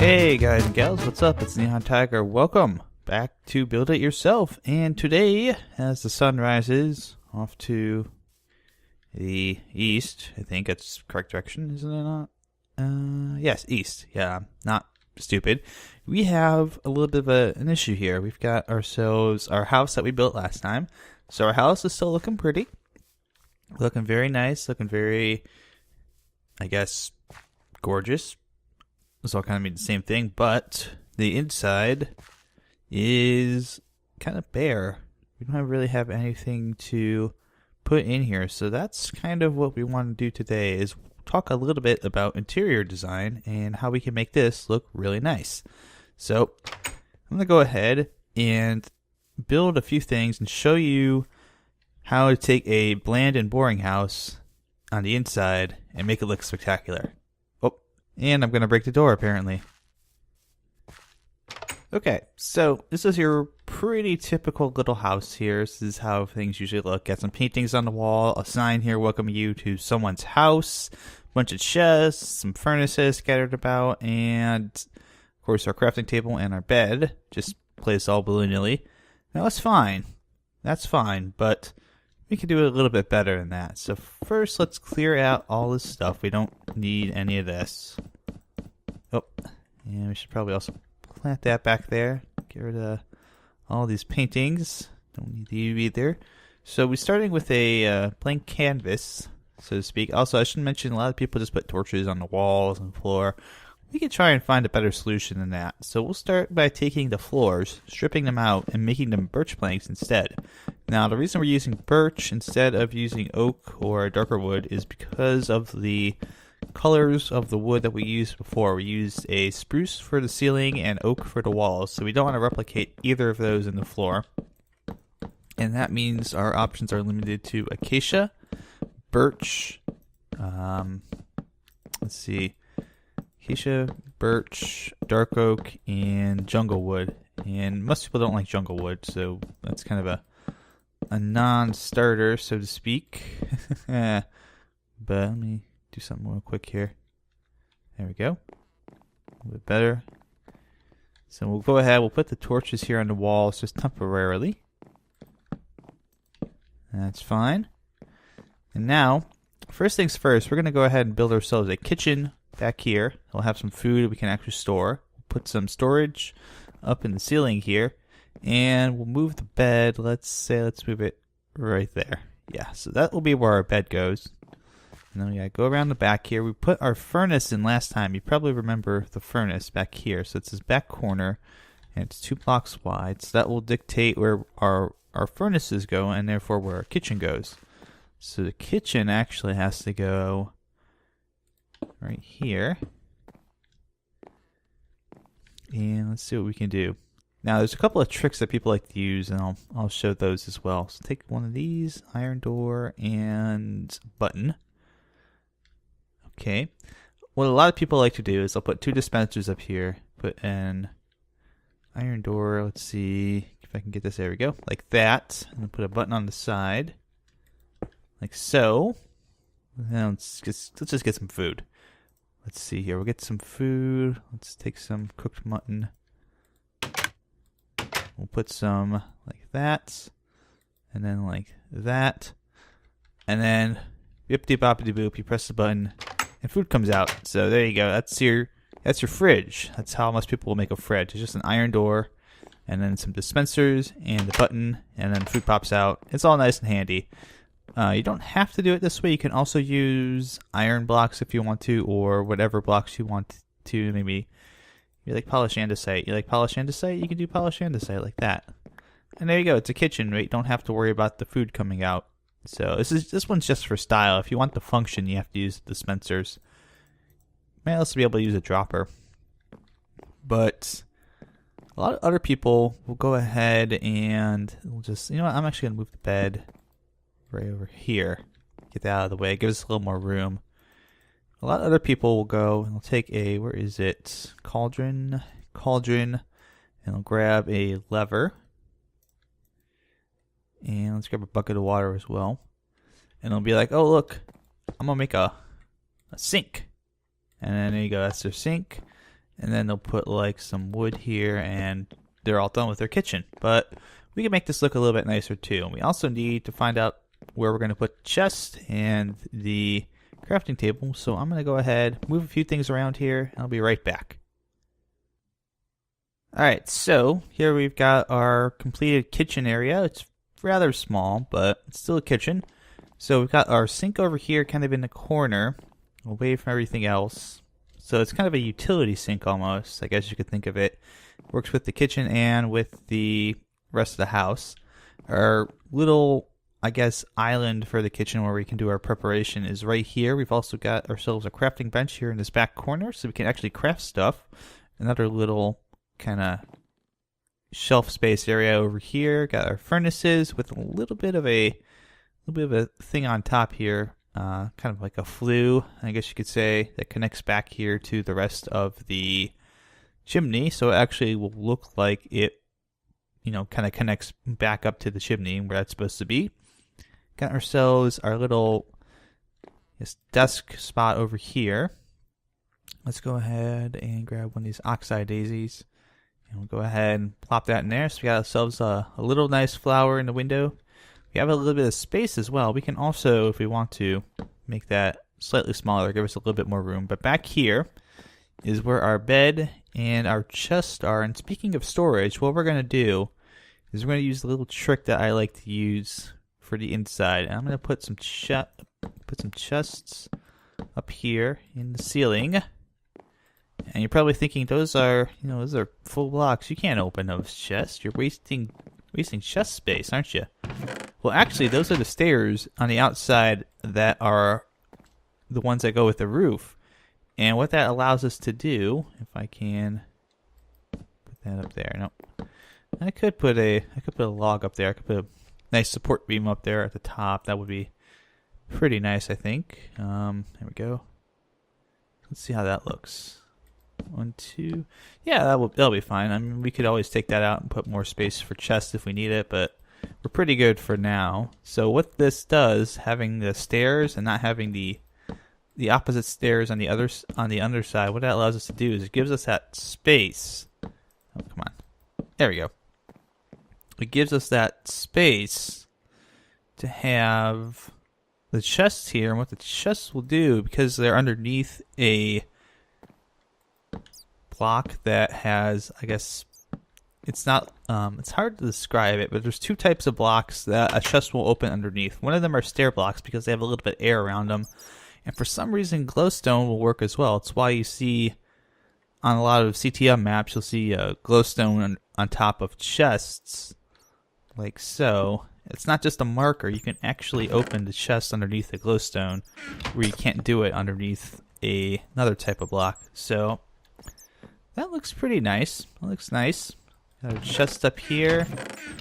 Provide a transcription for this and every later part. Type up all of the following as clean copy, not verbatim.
Hey guys and gals, what's up? It's NihonTiger. Welcome back to Build It Yourself. And today, as the sun rises off to the east, I think that's the correct direction, isn't it not? Yes, east. Yeah, I'm not stupid. We have a little bit of an issue here. We've got ourselves our house that we built last time. So our house is still looking pretty. Looking very nice, looking very, I guess, gorgeous. This all kind of mean the same thing, but the inside is kind of bare. We don't really have anything to put in here, so that's kind of what we want to do today, is talk a little bit about interior design and how we can make this look really nice. So I'm going to go ahead and build a few things and show you how to take a bland and boring house on the inside and make it look spectacular. And I'm going to break the door, apparently. Okay, so this is your pretty typical little house here. This is how things usually look. Got some paintings on the wall, a sign here welcoming you to someone's house, a bunch of chests, some furnaces scattered about, and of course our crafting table and our bed. Just placed all willy-nilly. Now that's fine. That's fine, but we can do it a little bit better than that. So first, let's clear out all this stuff. We don't need any of this. Oh, and we should probably also plant that back there. Get rid of all these paintings. Don't need you either. So we're starting with a blank canvas, so to speak. Also, I should mention a lot of people just put torches on the walls and floor. We could try and find a better solution than that. So we'll start by taking the floors, stripping them out, and making them birch planks instead. Now, the reason we're using birch instead of using oak or darker wood is because of the colors of the wood that we used before. We used a spruce for the ceiling and oak for the walls, so we don't want to replicate either of those in the floor. And that means our options are limited to acacia, birch, let's see, acacia, birch, dark oak, and jungle wood. And most people don't like jungle wood, so that's kind of a non-starter, so to speak. But let me do something real quick here. There we go. A little bit better. So we'll go ahead, we'll put the torches here on the walls just temporarily. That's fine. And now, first things first, we're going to go ahead and build ourselves a kitchen back here. We'll have some food we can actually store. Put some storage up in the ceiling here. And we'll move the bed, let's move it right there. Yeah, so that will be where our bed goes. And then we gotta go around the back here. We put our furnace in last time. You probably remember the furnace back here. So it's this back corner, and it's 2 blocks wide. So that will dictate where our furnaces go, and therefore where our kitchen goes. So the kitchen actually has to go right here. And let's see what we can do. Now, there's a couple of tricks that people like to use, and I'll show those as well. So take one of these, iron door, and button. Okay. What a lot of people like to do is I'll put 2 dispensers up here, put an iron door, let's see if I can get this, there we go, like that, and then put a button on the side, like so. Now let's just get some food. Let's see here, we'll get some food, let's take some cooked mutton. We'll put some like that, and then like that, and then yip-de-bop-de-boop, you press the button, and food comes out. So there you go. That's your fridge. That's how most people will make a fridge. It's just an iron door, and then some dispensers, and the button, and then food pops out. It's all nice and handy. You don't have to do it this way. You can also use iron blocks if you want to, or whatever blocks you want to, maybe. You like polish andesite. You like polish andesite? You can do polish andesite like that. And there you go. It's a kitchen, right? You don't have to worry about the food coming out. So this one's just for style. If you want the function, you have to use the dispensers. You might also be able to use a dropper. But a lot of other people will go ahead and we'll just, you know what? I'm actually going to move the bed right over here. Get that out of the way. Give us a little more room. A lot of other people will go and they'll take a, where is it? Cauldron, and they'll grab a lever. And let's grab a bucket of water as well. And they'll be like, oh, look, I'm going to make a sink. And then there you go, that's their sink. and then they'll put like some wood here, and they're all done with their kitchen. But we can make this look a little bit nicer too. And we also need to find out where we're going to put the chest and the crafting table. So I'm going to go ahead, move a few things around here, and I'll be right back. Alright, so here we've got our completed kitchen area. It's rather small, but it's still a kitchen. So we've got our sink over here kind of in the corner, away from everything else. So it's kind of a utility sink almost, I guess you could think of it. Works with the kitchen and with the rest of the house. Our little, I guess, island for the kitchen where we can do our preparation is right here. We've also got ourselves a crafting bench here in this back corner, so we can actually craft stuff. Another little kind of shelf space area over here. Got our furnaces with a little bit of a thing on top here, kind of like a flue, I guess you could say, that connects back here to the rest of the chimney. So it actually will look like it, kind of connects back up to the chimney where that's supposed to be. Got ourselves our little desk spot over here. Let's go ahead and grab one of these oxeye daisies. And we'll go ahead and plop that in there. So we got ourselves a little nice flower in the window. We have a little bit of space as well. We can also, if we want to, make that slightly smaller, give us a little bit more room. But back here is where our bed and our chest are. And speaking of storage, what we're going to do is we're going to use the little trick that I like to use for the inside. And I'm going to put some chests up here in the ceiling. And you're probably thinking those are full blocks. You can't open those chests. You're wasting chest space, aren't you? Well, actually, those are the stairs on the outside that are the ones that go with the roof. And what that allows us to do, if I can put that up there. No, I could put a log up there. I could put a nice support beam up there at the top. That would be pretty nice, I think. There we go. Let's see how that looks. 1, 2. Yeah, that'll be fine. I mean, we could always take that out and put more space for chests if we need it, but we're pretty good for now. So what this does, having the stairs and not having the opposite stairs on the underside, what that allows us to do is it gives us that space. Oh, come on. There we go. It gives us that space to have the chests here, and what the chests will do, because they're underneath a block that has, I guess, it's not, it's hard to describe it, but there's two types of blocks that a chest will open underneath. One of them are stair blocks because they have a little bit of air around them, and for some reason glowstone will work as well. It's why you see on a lot of CTM maps, you'll see glowstone on top of chests, like so. It's not just a marker. You can actually open the chest underneath the glowstone, where you can't do it underneath another type of block. So that looks pretty nice. That looks nice. Got a chest up here.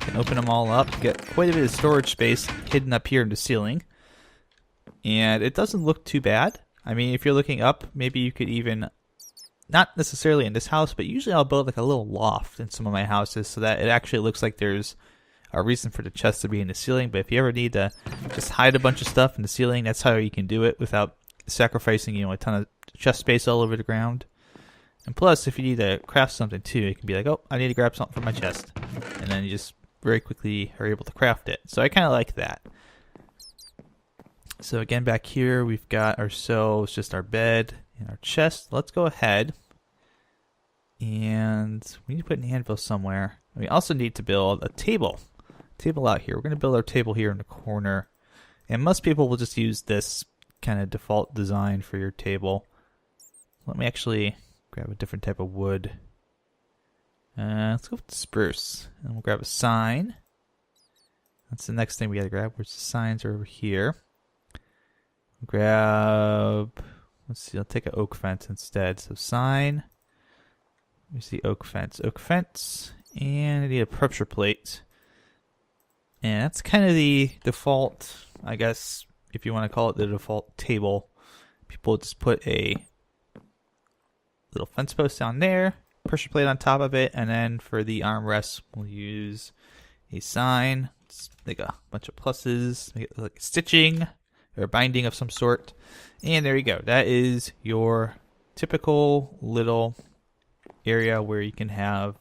Can open them all up. Get quite a bit of storage space hidden up here in the ceiling. And it doesn't look too bad. I mean, if you're looking up, maybe you could even, not necessarily in this house, but usually I'll build like a little loft in some of my houses so that it actually looks like there's a reason for the chest to be in the ceiling. But if you ever need to just hide a bunch of stuff in the ceiling, that's how you can do it without sacrificing, a ton of chest space all over the ground. And plus, if you need to craft something too, it can be like, oh, I need to grab something from my chest. And then you just very quickly are able to craft it. So I kind of like that. So again, back here, we've got ourselves just our bed and our chest. Let's go ahead. And we need to put an anvil somewhere. We also need to build a table. Table out here. We're going to build our table here in the corner. And most people will just use this kind of default design for your table. Let me actually grab a different type of wood. Let's go with the spruce. And we'll grab a sign. That's the next thing we got to grab. Where's the signs are over here. Grab, let's see, I'll take an oak fence instead. So sign. Let me see, oak fence. Oak fence. And I need a pressure plate. And that's kind of the default, I guess, if you want to call it the default table. People just put a little fence post down there, pressure plate on top of it, and then for the armrest, we'll use a sign. Let's make a bunch of pluses, make it look like stitching or binding of some sort. And there you go. That is your typical little area where you can have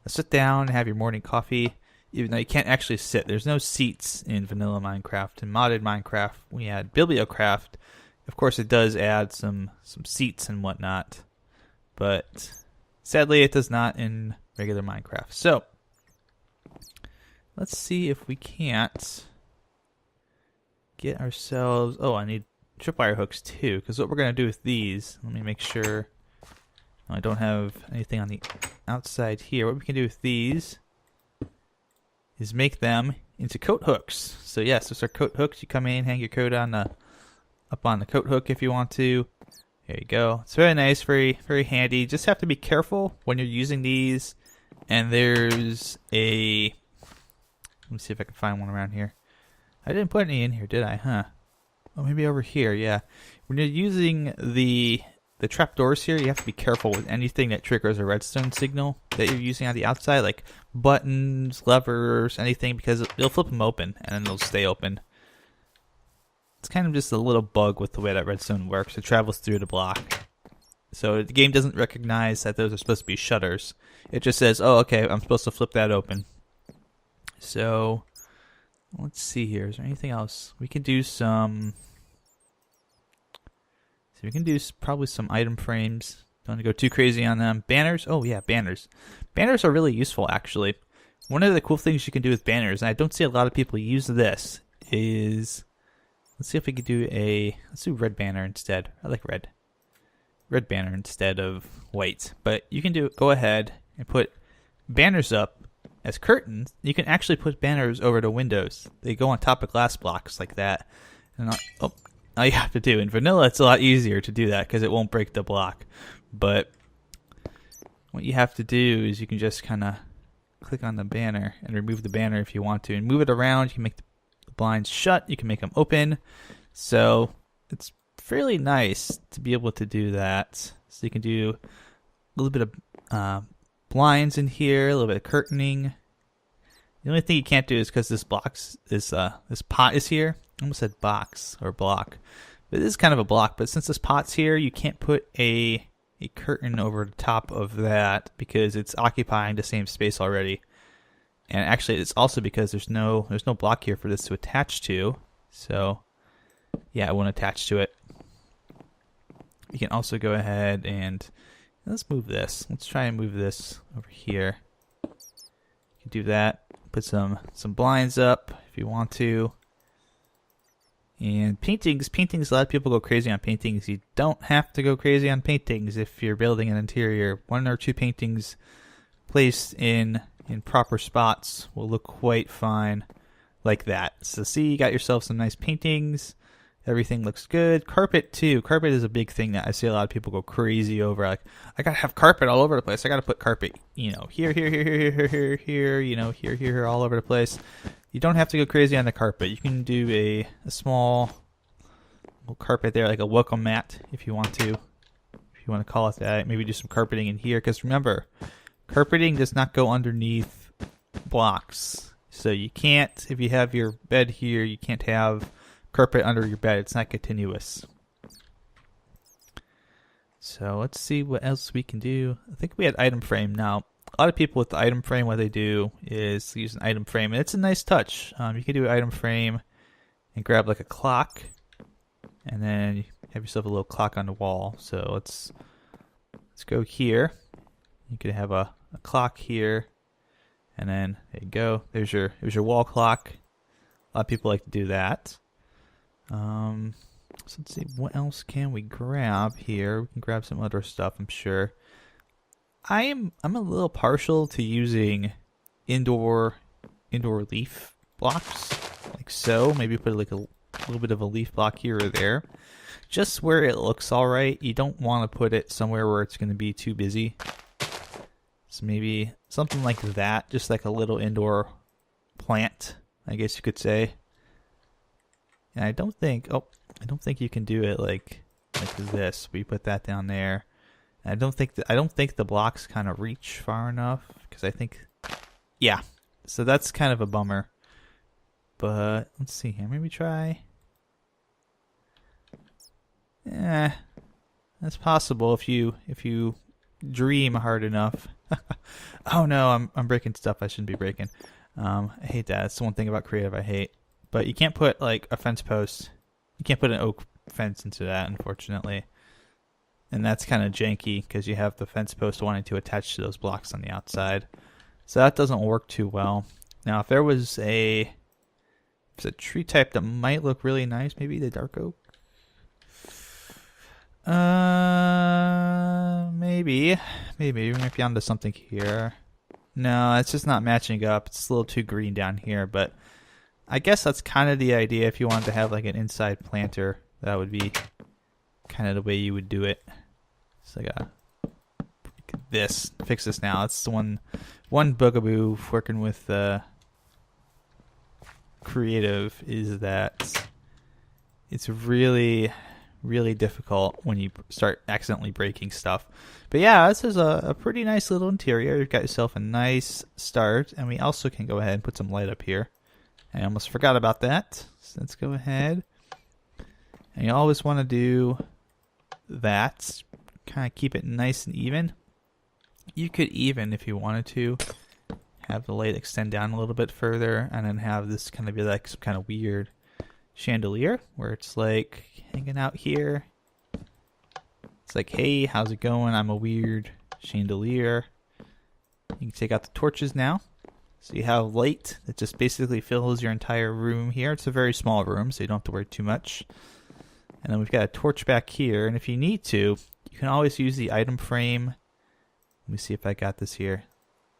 a sit down and have your morning coffee, even though you can't actually sit. There's no seats in vanilla Minecraft. In modded Minecraft, we had Bibliocraft. Of course, it does add some seats and whatnot, but sadly, it does not in regular Minecraft. So let's see if we can't get ourselves... Oh, I need tripwire hooks too, because what we're going to do with these... Let me make sure I don't have anything on the outside here. What we can do with these is make them into coat hooks. So yes, those are coat hooks. You come in, hang your coat on the up on the coat hook if you want to. There you go. It's very nice, very handy. Just have to be careful when you're using these. And there's a... Let me see if I can find one around here. I didn't put any in here, did I? Huh. Oh, maybe over here, yeah. When you're using the trapdoors here, you have to be careful with anything that triggers a redstone signal that you're using on the outside, like buttons, levers, anything, because you'll flip them open and then they'll stay open. It's kind of just a little bug with the way that redstone works. It travels through the block. So the game doesn't recognize that those are supposed to be shutters. It just says, oh, okay, I'm supposed to flip that open. So let's see here. Is there anything else? We can do some... So we can do probably some item frames. Don't want to go too crazy on them. Banners. Oh, yeah, banners. Banners are really useful, actually. One of the cool things you can do with banners, and I don't see a lot of people use this, is... Let's see if we could do a... Let's do red banner instead. I like red. Red banner instead of white. But you can go ahead and put banners up as curtains. You can actually put banners over the windows. They go on top of glass blocks like that. And all you have to do... In vanilla, it's a lot easier to do that because it won't break the block. But what you have to do is you can just kind of click on the banner and remove the banner if you want to. And move it around. You can make the blinds shut, you can make them open, so it's fairly nice to be able to do that. So you can do a little bit of blinds in here, a little bit of curtaining. The only thing you can't do is because this this pot is here. I almost said box or block, but it is kind of a block. But since this pot's here, you can't put a curtain over the top of that because it's occupying the same space already. And actually, it's also because there's no block here for this to attach to. So, yeah, it won't attach to it. You can also go ahead and let's move this. Let's try and move this over here. You can do that. Put some blinds up if you want to. And paintings. A lot of people go crazy on paintings. You don't have to go crazy on paintings if you're building an interior. One or two paintings placed in proper spots will look quite fine like that. So see, you got yourself some nice paintings. Everything looks good. Carpet too. Carpet is a big thing that I see a lot of people go crazy over. Like, I gotta have carpet all over the place. I gotta put carpet, here, here, all over the place. You don't have to go crazy on the carpet. You can do a small little carpet there, like a welcome mat if you want to. If you want to call it that. Maybe do some carpeting in here, because remember, carpeting does not go underneath blocks. So you can't, if you have your bed here, you can't have carpet under your bed. It's not continuous. So let's see what else we can do. I think we had item frame. Now, a lot of people with the item frame, what they do is use an item frame. And it's a nice touch. You can do an item frame and grab like a clock. And then you have yourself a little clock on the wall. So let's go here. You could have a clock here, and then there you go. There's your wall clock. A lot of people like to do that. So let's see, what else can we grab here? We can grab some other stuff, I'm sure. I'm a little partial to using indoor leaf blocks, like so. Maybe put like a little bit of a leaf block here or there, just where it looks all right. You don't want to put it somewhere where it's going to be too busy. So maybe something like that, just like a little indoor plant, I guess you could say. And I don't think you can do it like this. We put that down there. And I don't think the blocks kind of reach far enough, because I think, yeah. So that's kind of a bummer. But let's see here. Maybe try. Yeah, that's possible if you dream hard enough. Oh no, I'm breaking stuff I shouldn't be breaking. I hate that. It's the one thing about creative I hate. But you can't put like a fence post. You can't put an oak fence into that, unfortunately. And that's kind of janky because you have the fence post wanting to attach to those blocks on the outside. So that doesn't work too well. Now, if there was a tree type that might look really nice, maybe the dark oak. Maybe we might be onto something here. No, it's just not matching up. It's a little too green down here, but I guess that's kind of the idea. If you wanted to have like an inside planter, that would be kind of the way you would do it. So I gotta fix this now. That's the one bugaboo working with creative is that it's really difficult when you start accidentally breaking stuff. But yeah, this is a pretty nice little interior. You've got yourself a nice start, and we also can go ahead and put some light up here. I almost forgot about that. So let's go ahead. And you always want to do that. Kind of keep it nice and even. You could even, if you wanted to, have the light extend down a little bit further, and then have this kind of be like some kind of weird chandelier where it's like hanging out here. It's like, hey, how's it going? I'm a weird chandelier. You can take out the torches now. So you have light that just basically fills your entire room here. It's a very small room, so you don't have to worry too much. And then we've got a torch back here, and if you need to, you can always use the item frame. Let me see if I got this here.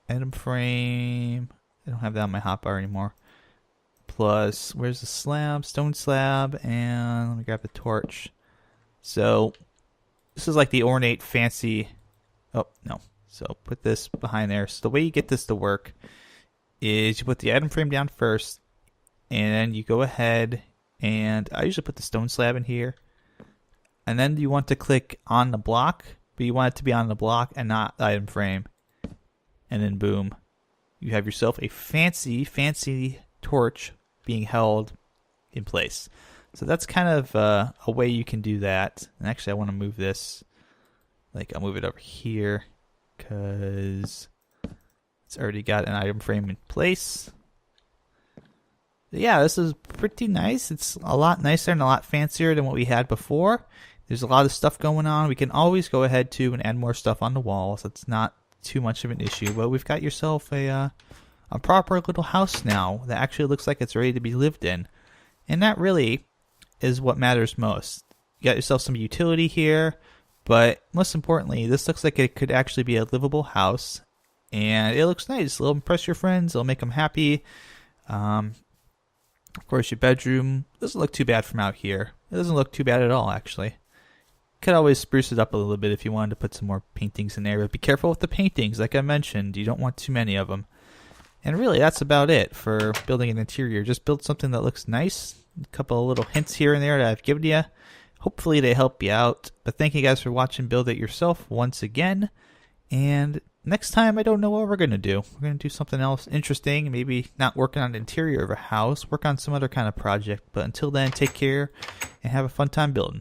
Item frame. I don't have that on my hotbar anymore. Plus, where's the slab? Stone slab, and let me grab the torch. So, this is like the ornate fancy... Oh, no. So, put this behind there. So, the way you get this to work is you put the item frame down first, and then you go ahead, and I usually put the stone slab in here. And then you want to click on the block, but you want it to be on the block and not the item frame. And then boom, you have yourself a fancy torch being held in place. So that's kind of a way you can do that. And actually I want to move this, like I'll move it over here because it's already got an item frame in place. Yeah, this is pretty nice. It's a lot nicer and a lot fancier than what we had before. There's a lot of stuff going on. We can always go ahead too and add more stuff on the walls. That's not too much of an issue. But we've got yourself a proper little house now that actually looks like it's ready to be lived in. And that really is what matters most. You got yourself some utility here, but most importantly, this looks like it could actually be a livable house. And it looks nice. It'll impress your friends. It'll make them happy. Of course, your bedroom doesn't look too bad from out here. It doesn't look too bad at all, actually. Could always spruce it up a little bit if you wanted to put some more paintings in there. But be careful with the paintings. Like I mentioned, you don't want too many of them. And really, that's about it for building an interior. Just build something that looks nice. A couple of little hints here and there that I've given you. Hopefully they help you out. But thank you guys for watching Build It Yourself once again. And next time, I don't know what we're going to do. We're going to do something else interesting. Maybe not working on the interior of a house. Work on some other kind of project. But until then, take care and have a fun time building.